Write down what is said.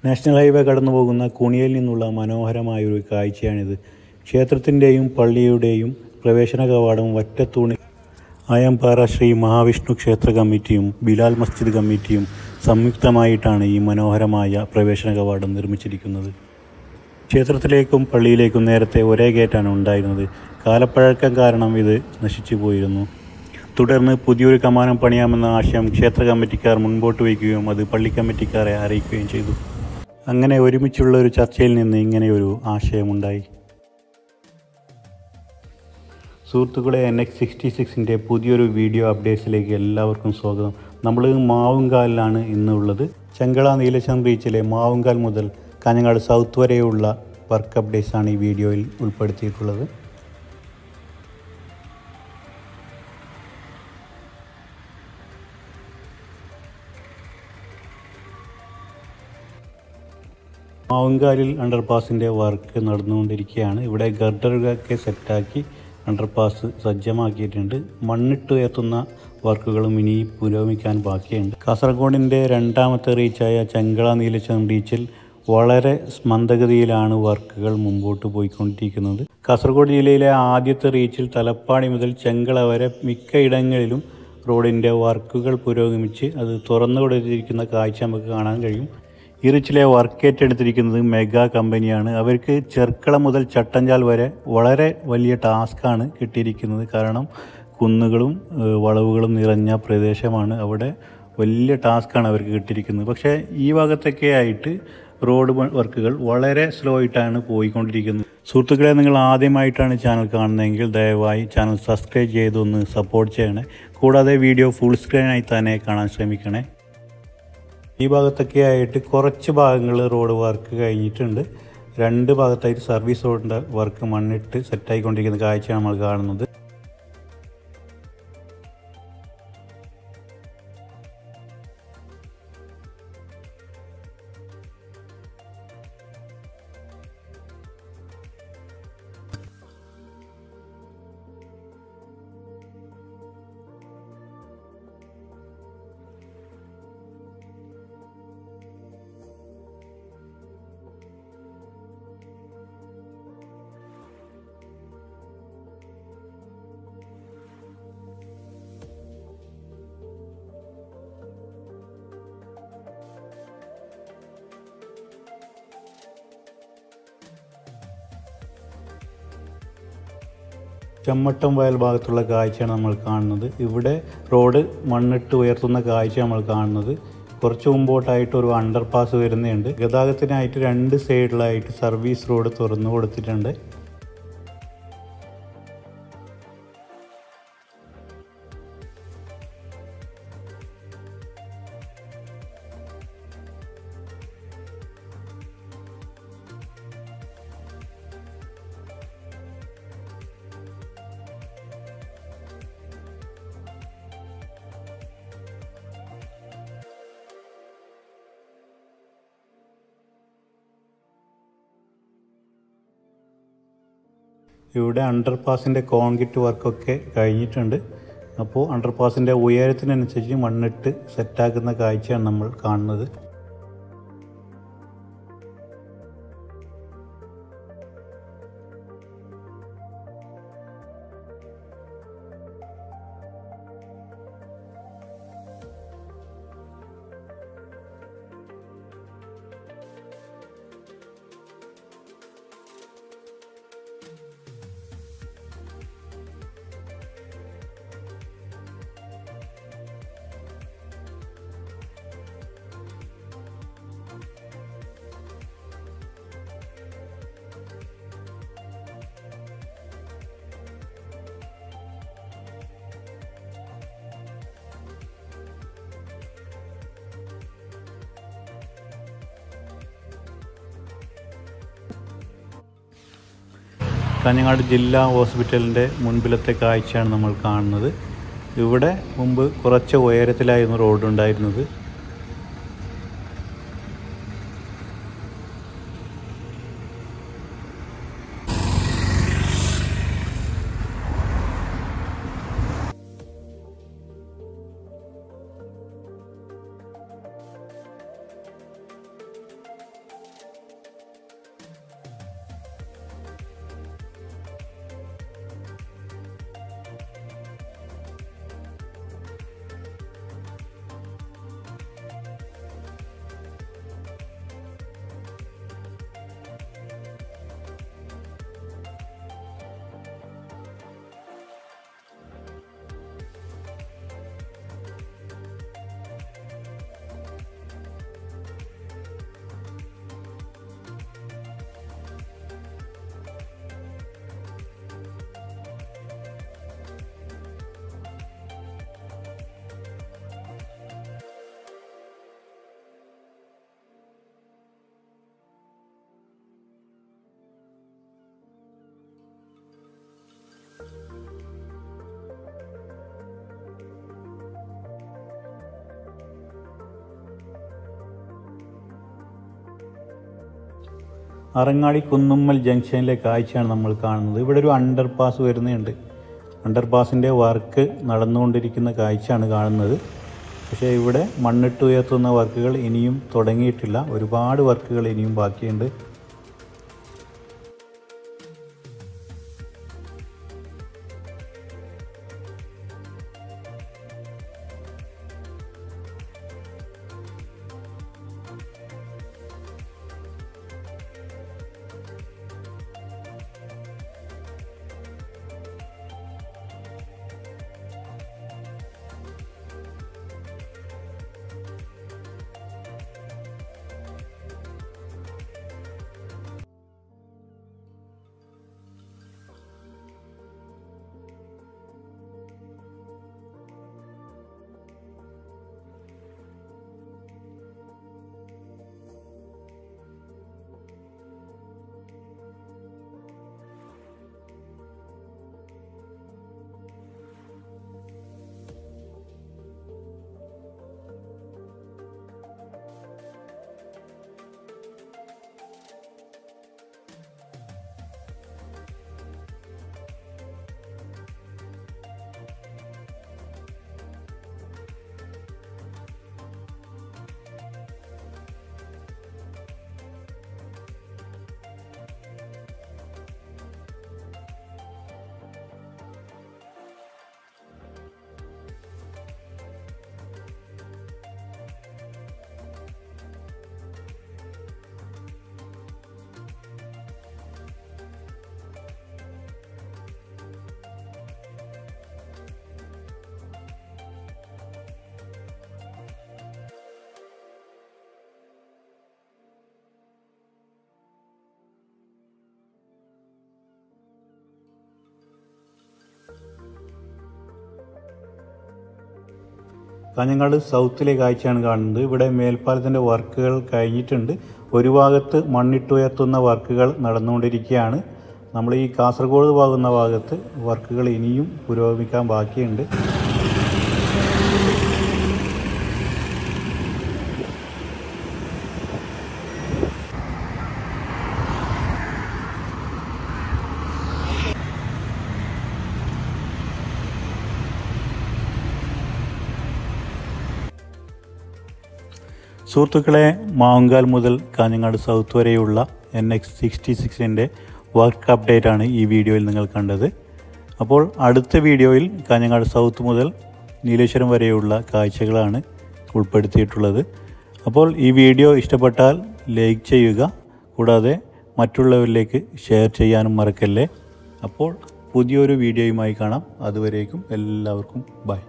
National highway കടന്നു പോകുന്ന കുണിയിൽ നിന്നുള്ള മനോഹരമായൊരു കാഴ്ചയാണിത്. ക്ഷേത്രത്തിൻ്റെയും പള്ളിയുടെയും പ്രവേശന കവാടം ഒറ്റത്തൂണിൽ ആയമ്പാറ ശ്രീ മഹാവിഷ്ണു ക്ഷേത്ര കമ്മിറ്റിയും ബിലാൽ മസ്ജിദ് കമ്മിറ്റിയും സംയുക്തമായിട്ടാണ് ഈ മനോഹരമായ പ്രവേശന കവാടം നിർമ്മിച്ചിരിക്കുന്നത്. ക്ഷേത്രത്തിലേക്കും പള്ളിയിലേക്കും നേരത്തെ ഒരേ ഗേറ്റാണ് ഉണ്ടായിരുന്നത്. കാലപ്പഴക്കം കാരണം ഇത് നശിച്ചു പോയിരുന്നു. തുടർന്ന് പുതിയൊരു കമാനം പണിയാമെന്ന ആശയം ക്ഷേത്ര കമ്മിറ്റിക്കാർ മുൻപോട്ട് വയ്ക്കുകയും അത് പള്ളി കമ്മിറ്റിക്കാരെ അറിയിക്കുകയും ചെയ്തു. അങ്ങനെ ഒരുമിച്ചുള്ള ഒരു ചർച്ചയിൽ നിന്ന് ഇങ്ങനെയൊരു ആശയമുണ്ടായി. സുഹൃത്തുക്കളെ, NX66ൻ്റെ പുതിയൊരു വീഡിയോ അപ്ഡേറ്റ്സിലേക്ക് എല്ലാവർക്കും സ്വാഗതം. നമ്മൾ മാവുങ്കാലിലാണ് ഇന്നുള്ളത്. ചെങ്കള നീലച്ചം ബീച്ചിലെ മാവുങ്കാൽ മുതൽ കാഞ്ഞങ്ങാട് സൗത്ത് വരെയുള്ള വർക്ക് അപ്ഡേറ്റ്സാണ് ഈ വീഡിയോയിൽ ഉൾപ്പെടുത്തിയിട്ടുള്ളത്. മാവുങ്കാലിൽ അണ്ടർപാസിൻ്റെ വർക്ക് നടന്നുകൊണ്ടിരിക്കുകയാണ്. ഇവിടെ ഗർഡറുകളൊക്കെ സെറ്റാക്കി അണ്ടർപാസ് സജ്ജമാക്കിയിട്ടുണ്ട്. മണ്ണിട്ട് ഉയർത്തുന്ന വർക്കുകളും ഇനി പുരോഗമിക്കാൻ ബാക്കിയുണ്ട്. കാസർഗോഡിൻ്റെ രണ്ടാമത്തെ റീച്ചായ ചെങ്കള നീലച്ചം ബീച്ചിൽ വളരെ മന്ദഗതിയിലാണ് വർക്കുകൾ മുമ്പോട്ട് പോയിക്കൊണ്ടിരിക്കുന്നത്. കാസർഗോഡ് ജില്ലയിലെ ആദ്യത്തെ റീച്ചിൽ തലപ്പാടി മുതൽ ചെങ്കള വരെ മിക്കയിടങ്ങളിലും റോഡിൻ്റെ വർക്കുകൾ പുരോഗമിച്ച് അത് തുറന്നു കൊടുത്തിരിക്കുന്ന കാഴ്ച നമുക്ക് കാണാൻ കഴിയും. ഈ റീച്ചിലെ വർക്ക് ഏറ്റെടുത്തിരിക്കുന്നത് മെഗാ കമ്പനിയാണ്. അവർക്ക് ചെർക്കള മുതൽ ചട്ടഞ്ചാൽ വരെ വളരെ വലിയ ടാസ്ക്കാണ് കിട്ടിയിരിക്കുന്നത്. കാരണം കുന്നുകളും വളവുകളും നിറഞ്ഞ പ്രദേശമാണ്. അവിടെ വലിയ ടാസ്ക്കാണ് അവർക്ക് കിട്ടിയിരിക്കുന്നത്. പക്ഷേ ഈ ഭാഗത്തൊക്കെ ആയിട്ട് റോഡ് വർക്കുകൾ വളരെ സ്ലോ ആയിട്ടാണ് പോയിക്കൊണ്ടിരിക്കുന്നത്. സുഹൃത്തുക്കളെ, നിങ്ങൾ ആദ്യമായിട്ടാണ് ചാനൽ കാണുന്നതെങ്കിൽ ദയവായി ചാനൽ സബ്സ്ക്രൈബ് ചെയ്തൊന്ന് സപ്പോർട്ട് ചെയ്യണേ. കൂടാതെ വീഡിയോ ഫുൾ സ്ക്രീനായി തന്നെ കാണാൻ ശ്രമിക്കണേ. ഈ ഭാഗത്തൊക്കെ ആയിട്ട് കുറച്ച് ഭാഗങ്ങൾ റോഡ് വർക്ക് കഴിഞ്ഞിട്ടുണ്ട്. രണ്ട് ഭാഗത്തായിട്ട് സർവീസ് റോഡിൻ്റെ വർക്ക് മണ്ണിട്ട് സെറ്റായിക്കൊണ്ടിരിക്കുന്ന കാഴ്ചയാണ് നമ്മൾ കാണുന്നത്. ചമ്മട്ടം വയൽ ഭാഗത്തുള്ള കാഴ്ചയാണ് നമ്മൾ കാണുന്നത്. ഇവിടെ റോഡ് മണ്ണിട്ട് ഉയർത്തുന്ന കാഴ്ച നമ്മൾ കാണുന്നത്. കുറച്ച് മുമ്പോട്ടായിട്ട് ഒരു അണ്ടർപാസ് വരുന്നുണ്ട്. ഗതാഗതത്തിനായിട്ട് രണ്ട് സൈഡിലായിട്ട് സർവീസ് റോഡ് തുറന്നു കൊടുത്തിട്ടുണ്ട്. ഇവിടെ അണ്ടർപാസിൻ്റെ കോൺക്രീറ്റ് വർക്കൊക്കെ കഴിഞ്ഞിട്ടുണ്ട്. അപ്പോൾ അണ്ടർപാസിൻ്റെ ഉയരത്തിനനുസരിച്ച് മണ്ണിട്ട് സെറ്റാക്കുന്ന കാഴ്ചയാണ് നമ്മൾ കാണുന്നത്. കാഞ്ഞങ്ങാട് ജില്ലാ ഹോസ്പിറ്റലിൻ്റെ മുൻപിലത്തെ കാഴ്ചയാണ് നമ്മൾ കാണുന്നത്. ഇവിടെ മുമ്പ് കുറച്ച് ഉയരത്തിലായിരുന്നു റോഡ് ഉണ്ടായിരുന്നത്. അറങ്ങാടി കുന്നുമ്മൽ ജംഗ്ഷനിലെ കാഴ്ചയാണ് നമ്മൾ കാണുന്നത്. ഇവിടെ ഒരു അണ്ടർപാസ് വരുന്നുണ്ട്. അണ്ടർപാസിൻ്റെ വർക്ക് നടന്നുകൊണ്ടിരിക്കുന്ന കാഴ്ചയാണ് കാണുന്നത്. പക്ഷേ ഇവിടെ മണ്ണിട്ട് ഉയർത്തുന്ന വർക്കുകൾ ഇനിയും തുടങ്ങിയിട്ടില്ല. ഒരുപാട് വർക്കുകൾ ഇനിയും ബാക്കിയുണ്ട്. കാഞ്ഞങ്ങാട് സൗത്തിലെ കാഴ്ചയാണ് കാണുന്നത്. ഇവിടെ മേൽപ്പാലത്തിൻ്റെ വർക്കുകൾ കഴിഞ്ഞിട്ടുണ്ട്. ഒരു ഭാഗത്ത് മണ്ണിട്ടുയർത്തുന്ന വർക്കുകൾ നടന്നുകൊണ്ടിരിക്കുകയാണ്. നമ്മൾ ഈ കാസർഗോഡ് പോകുന്ന ഭാഗത്ത് വർക്കുകൾ ഇനിയും പുരോഗമിക്കാൻ ബാക്കിയുണ്ട്. സുഹൃത്തുക്കളെ, മാവുങ്കാൽ മുതൽ കാഞ്ഞങ്ങാട് സൗത്ത് വരെയുള്ള NH66 വർക്ക് അപ്ഡേറ്റ് ആണ് ഈ വീഡിയോയിൽ നിങ്ങൾ കണ്ടത്. അപ്പോൾ അടുത്ത വീഡിയോയിൽ കാഞ്ഞങ്ങാട് സൗത്ത് മുതൽ നീലേശ്വരം വരെയുള്ള കാഴ്ചകളാണ് ഉൾപ്പെടുത്തിയിട്ടുള്ളത്. അപ്പോൾ ഈ വീഡിയോ ഇഷ്ടപ്പെട്ടാൽ ലൈക്ക് ചെയ്യുക, കൂടാതെ മറ്റുള്ളവരിലേക്ക് ഷെയർ ചെയ്യാനും മറക്കല്ലേ. അപ്പോൾ പുതിയൊരു വീഡിയോയുമായി കാണാം. അതുവരേക്കും എല്ലാവർക്കും ബൈ.